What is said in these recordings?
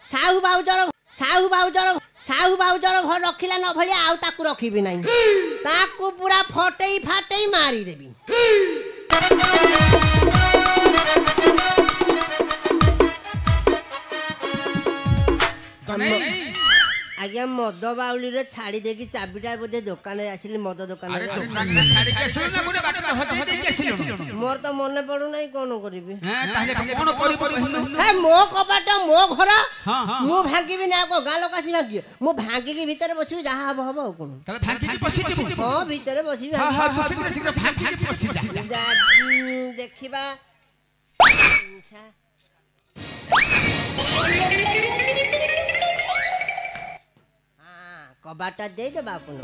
Sahu bowser घर रखिला न भलिया आउ ताकू रखिबी नाही ताकू पूरा फटेई फाटेई मारी देबी आज्ञा मद बाउली रे छाड़ी देकी चाबिटा बोधे दुकान रे आसिली मद दुकान रे दुकान रे छाड़ी के सुन ना गोटे बाटा हजई दे के आसिलो मोर तो मन पड़ू नाही कोन करबी हां ताले कोन करी कहनु हे मो कपाट मो घर मु भांगीबी ना को गालो कासी भांगी मु भांगी के भीतर बसिबी जहा हब हब कोन ताले भांगी के बसि जिबो हां भीतर बसिबी हां तू शीघ्र शीघ्र भांगी के बसि जा देखिबा कबाटा दे दे बापुन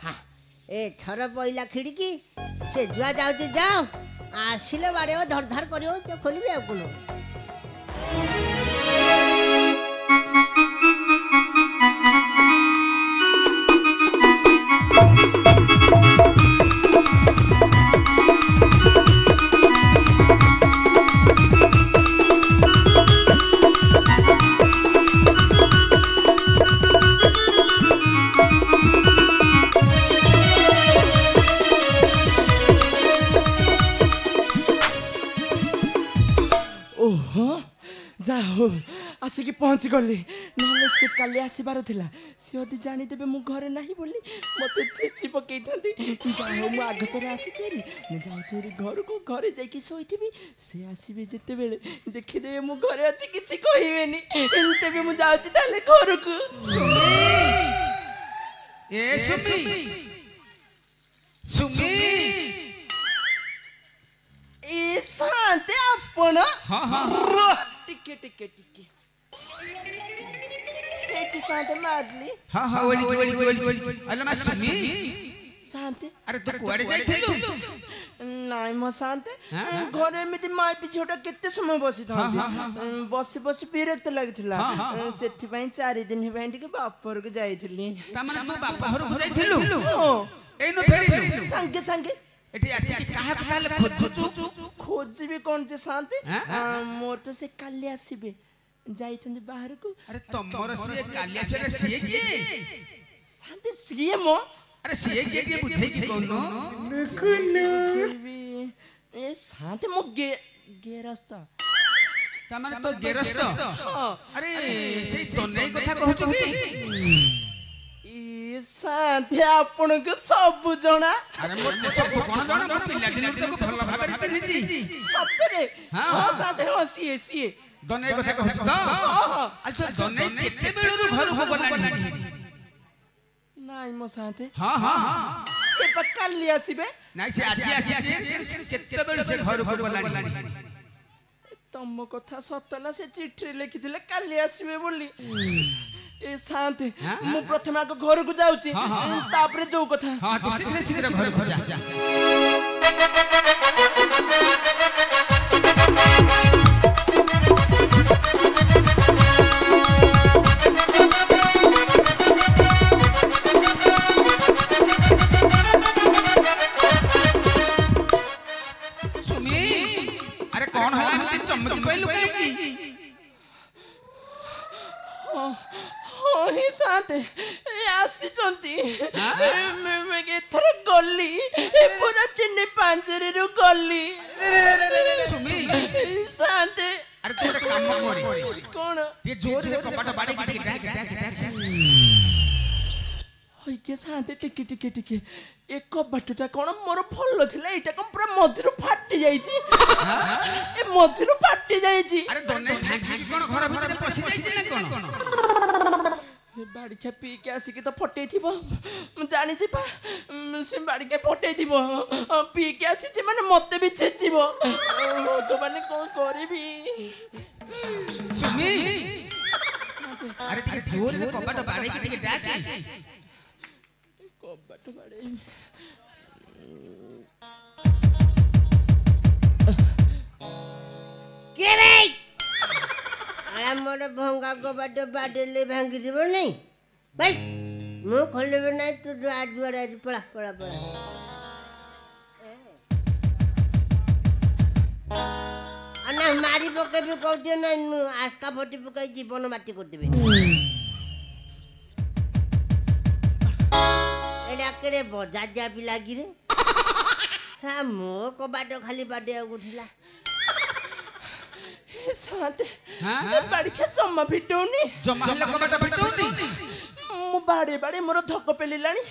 हाँ ए थर पड़ा खिड़की से जुआ जाऊँ जाओ आसिले बाड़े धर धार कर खोलि आपन जाओ आसिक पहुँच गली ना से काली आसबार थिला सी यदि जानीदेवे मु घरे नहीं बोली मत छेची पकई जाओ मु आगतरे आसीचेरी मु जाऊचेरी घर को घरे जाइकी सोईथिबी से आसीबे जेते बेले देखिदे मु घरे अछि किछि कहिबेनी तेबे मु जाउची ताले घर को सुमी ए सुमी सुमी ए शांति आपण हां हां टिके टिके टिके एटी शांति मारली हां हां ओली अल्ला मा सुमी शांति अरे तू कुआडे जाइथिलु नाइ म शांति घरे एमिति माई पिछोटा केते समय बसी था बसी बसी बिरक्त लागिथिला सेथि पई 4 दिन हेबाई टिके बापर के जाइथिली ता माने मो बाप घर को जाइथिलु एनु फेरिलु संगे संगे एटी आसी कि काहा ताले खोजछु खोजबी कोन जे शांति मोर तो से काली आसीबे जाइछन बाहर को अरे तमर से काली आसे से के शांति सिए मो अरे से के बुझे कि कोनो नकुनो ए शांति मो गेरस्त तमन तो गेरस्त अरे से तने कथा कहछु कि शांति आपण के सब जना अरे मोते सब कोन जना मो पिल्ला दिन तक भल भाबे चिन्हिची सतरे हां शांति हां सीए दने कथा कहछु त अच्छा दने केते बेलरु घर को गलानी नाइ मो शांति हां हां से पक्काली आसीबे नाइ से आजी आसी केते बेलरु से घर को गलानी तम कथा सतना से चिट्ठी लिखिथिले काली आसीबे बोली ए शांति मु प्रथम आको घर को जाउची तापरे जो कथा हां तू शीघ्र शीघ्र घर को जा सुमी अरे कौन है हम चमक पैलु की ही शांति आसी चंती मैं के थर गली पूरा 3-5 रे गली सुमी शांति अरे तू एक काम करी कोन ये जोर रे कपाट बाड़ी की डाक होई के शांति टिके टिके टिके एक कपाटटा कोन मोर भल थिला एटा कोन पूरा मजरू फाटी जाईची ए मजरू फाटी जाईची अरे दने भांगी की कोन घर भीतर पसी जाईची ना कोन बाड़ी खा पी के आसिक तो फटे थी जानी से बाड़ी के फटे थी पी के आसी माने मते भी छेचिब भगवान कौन करी सुमी अरे टिके जोर रे कबाट बाड़े की टिके डाक कबाट बाड़े के भाई अरे मोर भंगा कबाट बाडेले भांगी दिबो नहीं भाई मु खोलबे नहीं तू आज दुआर पड़ा पड़ा पड़ा ନା ମାରି ପକେଇବି କହୁଛି ନା ଆସ୍କା ଫଟି ପକେଇ ଜୀବନ ମାଟି କରିଦେବି ଏଇଟା କେଡ଼େ ବଜାଜିଆ ପିଲା କିରେ ମୋ କବାଟ ଖାଲି ବାଡେଇବାକୁ ଥିଲା ସାତେ ବାଡ଼ିଖା ଜମା ଫିଟଉନି ଜମା ହେଲେ କବାଟ ଫିଟଉନି ମୁଁ ବାଡେ ମୋର ଧକ ପେଲିଲାଣି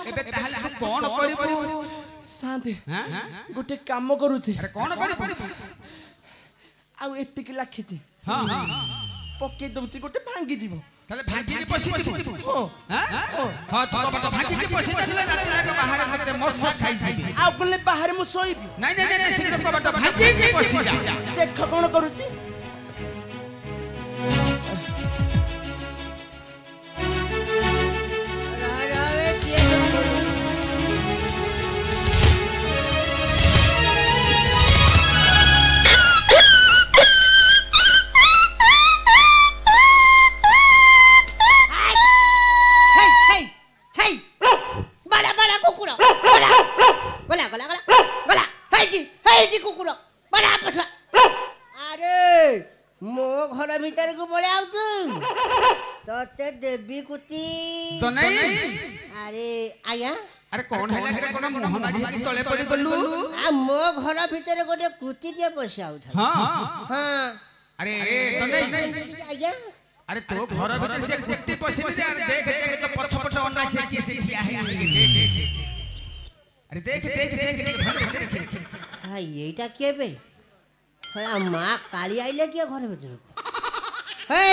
ଏବେ ତାହେଲେ ତୁ କଣ କରିବୁ ସାତେ ଗୋଟେ କାମ କରୁଛି ଆରେ କଣ କରିବୁ ଆଉ ଏତିକି ଲାଖିଛି ହଁ ପକେଇ ଦଉଛି ଗୋଟେ ଭାଙ୍ଗି ଯିବ ତାହେଲେ ଭାଙ୍ଗିକି ପଶିଯିବୁ ହଁ ହଁ ତୁ କବାଟ ଭାଙ୍ଗିକି ପଶିଯିଲେ ରାତିଯାକ ବାହାରେ ମତେ ମଶା ଖାଇଯିବି ଆଉ ଗଲେ ବାହାରେ ମୁଁ ଶୋଇବି ନାଇଁ ନାଇଁ ନାଇଁ ଶୀଘ୍ର କବାଟ ଭାଙ୍ଗିକି ପଶିଯା ଦେଖ କଣ କରୁଛି तो नहीं अरे आया अरे कौन है लगे कोन मोहमाडी के तळे पड़ी गलु आ मो घर भीतर गोटे कुती के पसी आउथा हां हां अरे तो नहीं आया अरे तो घर भीतर से कुत्ती पसी नहीं देख देख तो पछपट अन्ना से की से ठिया है अरे देख हां एटा के बे हला मां काली आइले के घर भीतर हे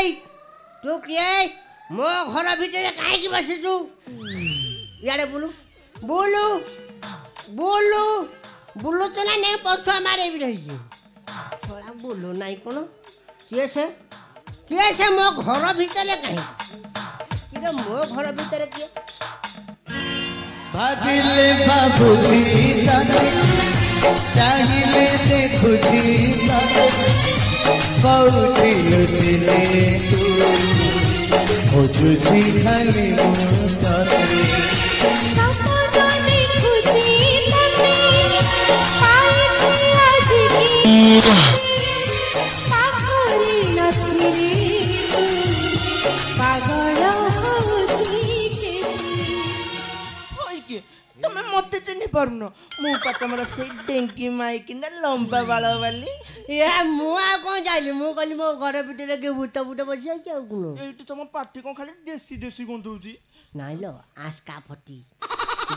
तू के मो घर भीतर काहे की बसी तू यारे बोलू बोलू बोलू बोलू तो ना नहीं पछुआ मारे भी रही थोड़ा बोलू नहीं कोन के से मो घर भीतर काहे कि मो घर भीतर के भागिले बाबूजी तारे चाहिए देखुजी तारे कौटी लुटिले तू हो जुझी खाली मुतारे सपना देखुजी तते पाइछि आजकी पाखरी नथुरी पागल होछि के তুমি মতে চিনি পারুন মু পাটমরা সেই ডেঙ্কি মাইকি না লম্বা বাল বালি ए मु आ कोन जाइली मु कहली मो घर भीतर के भूत बसी जाई आ कोन এইটি তোমার পাটি কোন খালি দেশি দেশি গন্ধুজি নাই लो आस्का फटी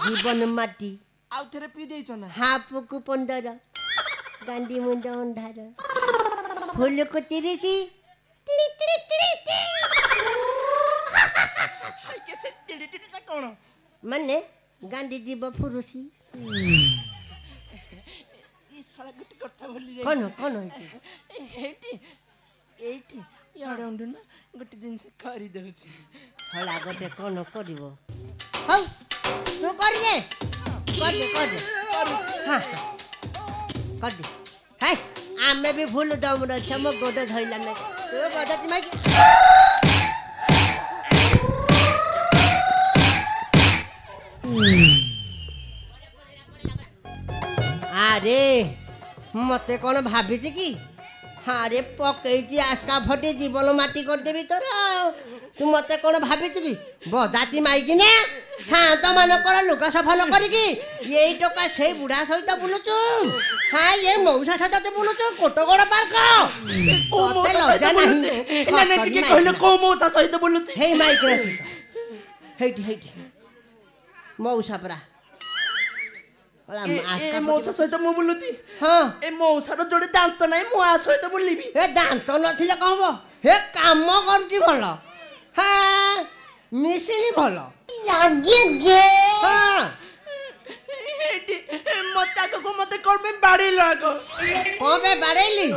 जीवन माटी আউ থরে পি দেইছ না हाफ को 15 गांधी मुंडा अंधार फूल को 30 टिड़ी टिड़ी टिड़ी হাই কে সে টিড়ি টিড়িটা কোন माने गांधी जी बफुरुसी ই সারা গুটি কথা বলি যাই कोन कोन होइती এইটি এইটি ইয়াড়ে উন্ডু না গুটি জিনিস করি দেউছি हला गोटे कोन करिवो हौ तू कर दे हां कर दे हाय आमे भी भूल दम र छम गोटे धइला नै तू बजाती माई अरे मते कौन भाभी कि अरे पकई आस्का फटे जीवन माटी करदेवी तोर तू मते कौन भाभी कि बजाती माइकी ना शांत मानकर लुगा सफा न करिकी ये टका से बुढ़ा सहित बुलुचु हाँ ये मौसा सहित बुलुचु कोटगड़ पार्क तोते लज्जा नहीं ना ना टिके कहले को मौसा सहित बोलुची हे माइक रे हेटी मौसा परा ए मौसा सहित मु बोलुची हाँ ए मौसा रो जोड़े दांत नाही मु आ सहित बोलिबी ए दांत नथिले कहब हे काम करती भल हाँ मिसिली भल हाँ एटी मते को मते करबे बाड़ी लागो कबे बाड़ेली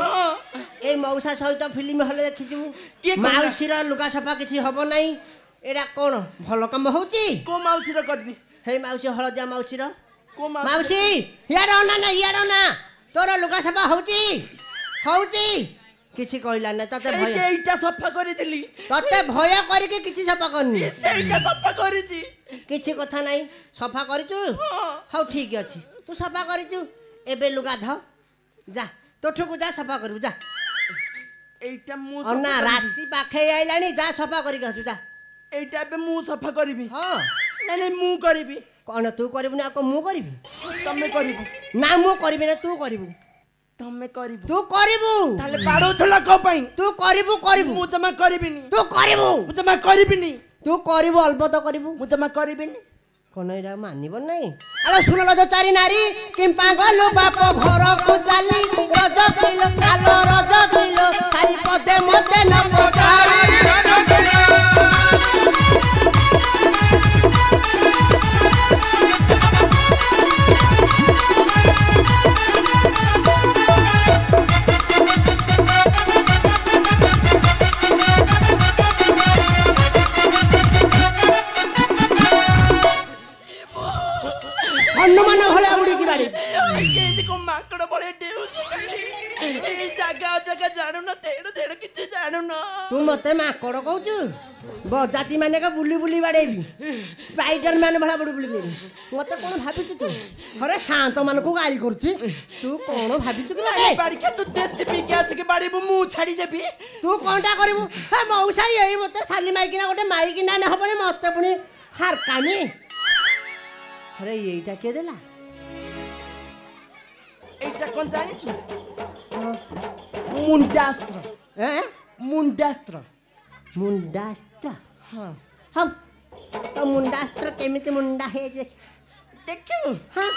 ए मौसा सहित फिल्म हल देखि किए जु कहला? माउसी रो लुगा सफा किछि हबो नाही एरा कोन भल काम होउची को माउसी रो करनी हे माउसी हळदिया माउसी रो को माउसी यारो ना तोर लुगा सफा होउची किछि कहला ना तते भय এইটা সফা করে দিলি तते भय करिके किछि सफा करनी সেইটা সফা করেছি किछि कथा नाही सफा करिचु हाउ ठीक अछि तू सफा करिचु एबे लुगा ध जा ତୋଠକୁ ଯା ସଫା କରିବୁ ଯା এইটা ମୁଁ ଅନା ସଫା କରିବି। ରାତି ପାଖେଇ ଆଇଲାଣି ଯା ସଫା କରିକି ଆସୁ ଯା এইটা ଏବେ ମୁଁ ସଫା କରିବି ହଁ ନାଇଁ ନାଇଁ ମୁଁ କରିବି କଣ ତୁ କରିବୁନି ଆଉ କଣ ମୁଁ କରିବି ତମେ କରିବ ନା ମୁଁ କରିବି ନା ତୁ କରିବୁ ତମେ କରିବ ତୁ କରିବୁ ତାହେଲେ ବାଡଉଥିଲା କଣ ପାଇଁ ତୁ କରିବୁ କରିବୁ ମୁଁ ଜମା କରିବିନି ତୁ କରିବୁ ମୁଁ ଜମା କରିବିନି ତୁ କରିବୁ ଅଳ୍ପ ତ କରିବୁ ମୁଁ ଜମା କରିବିନି କଣ ଏଇଟା ମାନିବ ନାଇଁ ଆଲୋ ଶୁଣିଲ ଯୋ ଚାରି ନାରୀ କିମ୍ପା ଗଲୁ ବାପ ଘରକୁ ଚାଲି ରଜ କିଲୋ ଆଲୋ ରଜ କିଲୋ ଖାଲି ପଦେ ମତେ ନ ପଚାରି ହନୁମାନ ଭଳିଆ ଉଡ଼ିକି ବାଡ଼ି କେମିତି କଣ ମାଙ୍କଡ ଭଳିଆ ଡେଉଁଛି ଏଇ ଜାଗା ଜାଗା ଜାଣୁନ ତେଣୁ ତେଣୁ କିଛି ଜାଣୁନ ତୁ ମତେ ମାଙ୍କଡ କହୁଛୁ ବଜାତି ମାନେ ବୁଲି ବୁଲି ବାଡେଇବି ସ୍ପାଇଡର ମ୍ୟାନ ଭଳିଆ ବୁଲି ବୁଲି ନେବି ମତେ କଣ ଭାବିଛୁ ତୁ ଘରେ ଶାନ୍ତ ମାନଙ୍କୁ ଗାଳି କରୁଛି ତୁ କଣ ଭାବିଛୁ କି ମତେ ବାଡ଼ିକା ତୁ ଦେଶୀ ପିକି ଆସିକି ବାଡ଼ିବୁ ମୁଁ ଛାଡ଼ିଦେବି ତୁ କଣଟା କରିବୁ ହେ ମଉସା ଏଇ ମତେ ସାଲି ମାଇକିନା ଗୋଟେ ମାଇକିନା ହବନି ମତେ ପୁଣି ହାରକାମି ଆରେ ଏଇଟା କିଏ ଦେଲା এইটা কোন জানিଛୁ ମୁଣ୍ଡାସ୍ତ୍ର ମୁଣ୍ଡାସ୍ତ୍ର ମୁଣ୍ଡାସ୍ତ୍ର ହଁ ହଉ ତ ମୁଣ୍ଡାସ୍ତ୍ର କେମିତି ମୁଣ୍ଡା ହେଇଛି ଦେଖିବୁ ହଁ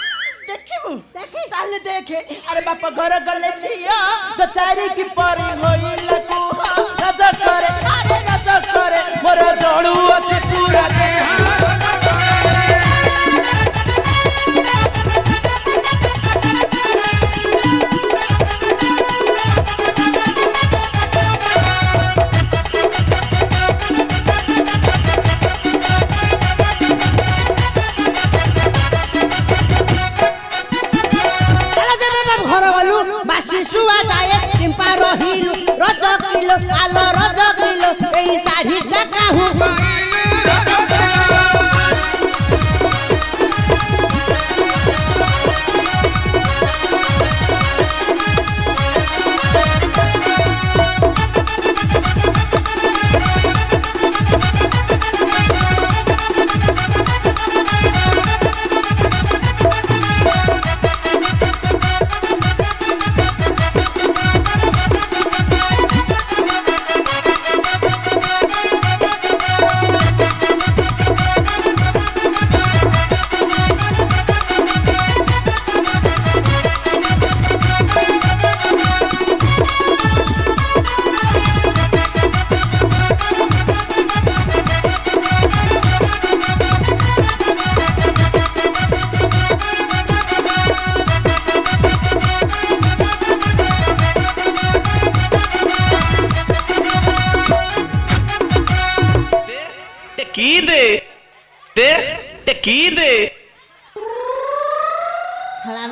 ଦେଖିବୁ ଦେଖେ ତାହେଲେ ଦେଖେ ଆରେ ବାପା ଘର ଗଲେ ଝିଅ ତ ଚାରିକି ପରି ହୋଇଲା କୁହ ରଜ କରେ ଆରେ ରଜ କରେ ମୋର ଜଣୁ ଅଛି ପୁରା ଦେହ ଶିଶୁଆ ଯାଏ କିମ୍ପା ରହିଲୁ ରଜ କିଲୋ ଆଲୋ ରଜ କିଲୋ ଏଇ ଶାଢ଼ୀଟା କାହୁଁ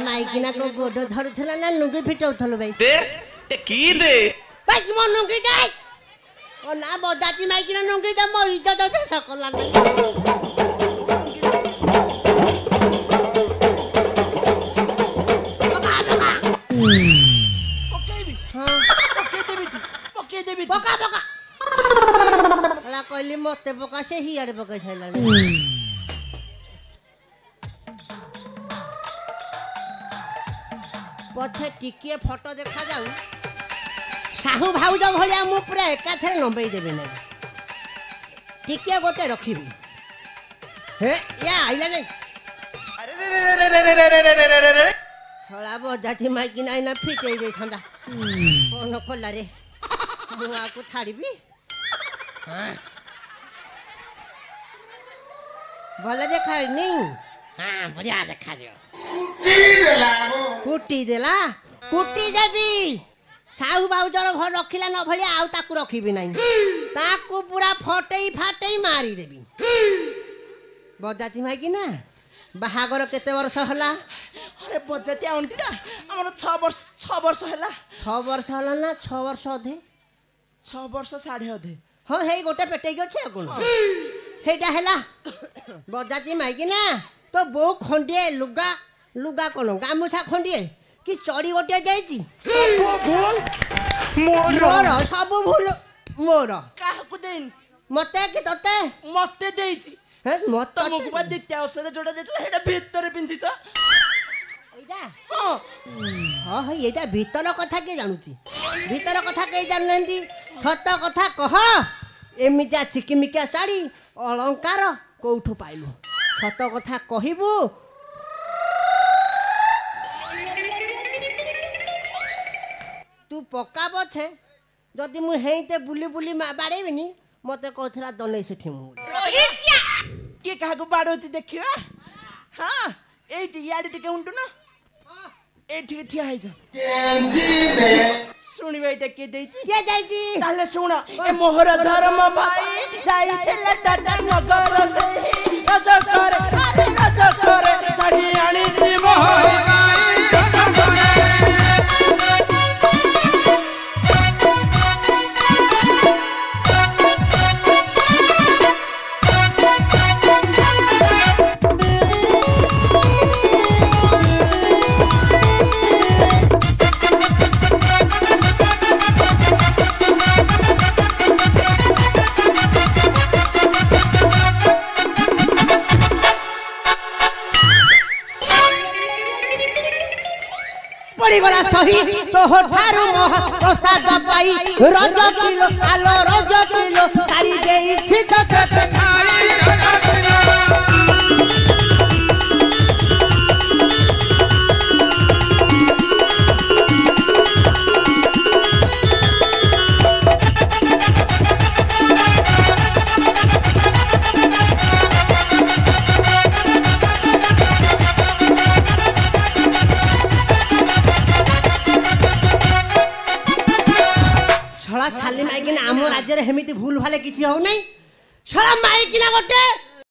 ମାଇକିନା କୋ ଗୋଡ ଧରୁଥିଲା ନା ଲୁଙ୍ଗି ଫିଟଉଥିଲୁ ଭାଇ ଭାଇ ମୋ ଲୁଙ୍ଗି ଦେ ଓ ନା ବଜାତି ମାଇକିନା ଲୁଙ୍ଗି ଦେ ମୋ ଇଜ୍ଜତ ଶେଷ କଲାନି ପକା ପକା କହିଲି ମତେ ପକା ସେ ହିଆଡେ ପକେଇ ସାରିଲାଣି ପଛେ ଟିକିଏ ଫଟୋ ଦେଖାଯାଉ ସାହୁ ଭାଉଜ ଭଳିଆ ମୁଁ ପୁରା ଏକାଥରେ ଲମ୍ବେଇ ଦେବି ନାହିଁ ଟିକିଏ ଗୋଟେ ରଖିବି ହେ ୟା ଆଇଲା ନାଇଁ ଶଳା ବଜାତି ମାଇକି ନାଇଁ ନା ଫିଟେଇ ଦେଇଥାନ୍ତା କଣ କଲାରେ ମୁଁ ଆକୁ ଛାଡ଼ିବି ଭଲ ଦେଖାନି ହଁ ବଢିଆ ଦେଖାଯିବ କୁଟି ଦେଲା କୁଟି ଦେବି ସାହୁ ଭାଉଜର ଘର ରଖିଲା ନ ଭଳିଆ ଆଉ ତାକୁ ରଖିବି ନାହିଁ ତାକୁ ପୁରା ଫଟେଇ ଫାଟେଇ ମାରିଦେବି ବଜାତି ମାଇକି ନା ବାହାଘର କେତେ ବର୍ଷ ହେଲା अरे बजाती आंटी ना हमर 6 वर्ष हैला 6 वर्ष होला ना 6 वर्ष अधे 6 वर्ष साढ़े अधे हां हे गोटे पेटे गछे कोन हेटा हैला बजाती माइकी ना तो बो खंडिए लुगा लुगा कोन गामुछा खंडिए कि चढ़ी गोटे जाइए मोर मोर सब भूल मोर काहकु देन मते कि तते मते देइची हे मत तमको बा दित्या औषध जोड़ा देतला हेडा भीतर पिंधिछ एइटा हां हां हे एइटा भीतर कथा के जानूची भीतर कथा के जाननती सत कथा कह एमिजा चिकिमिका साड़ी अलंकार कोठू पाइलु सत कथा कहिबु तू पक्का पछे जदि मु हेइते बुली बुली बाड़ेबिनी मते कहथरा दनै सेठी मु के काहकु बाडोची देखिबा हां एठी याडी टिके उंटु न एठी ठिया है जा सुनिबा एटा के देइची के जाइची ताले सुन ए मोहर धर्म भाई जाई छले टाटा नगर से रजकर अरे रजकर चढ़ी आनी जी मोहर पड़ीगला सही तो ठारू मोह प्रसाद पाई रज किलो आलो रज किलो तारी देई छि तो छड़ा शाली माइकिना आम राज्य हेमिति भूल भाले किछि हो नै छड़ा माइकिना गोटे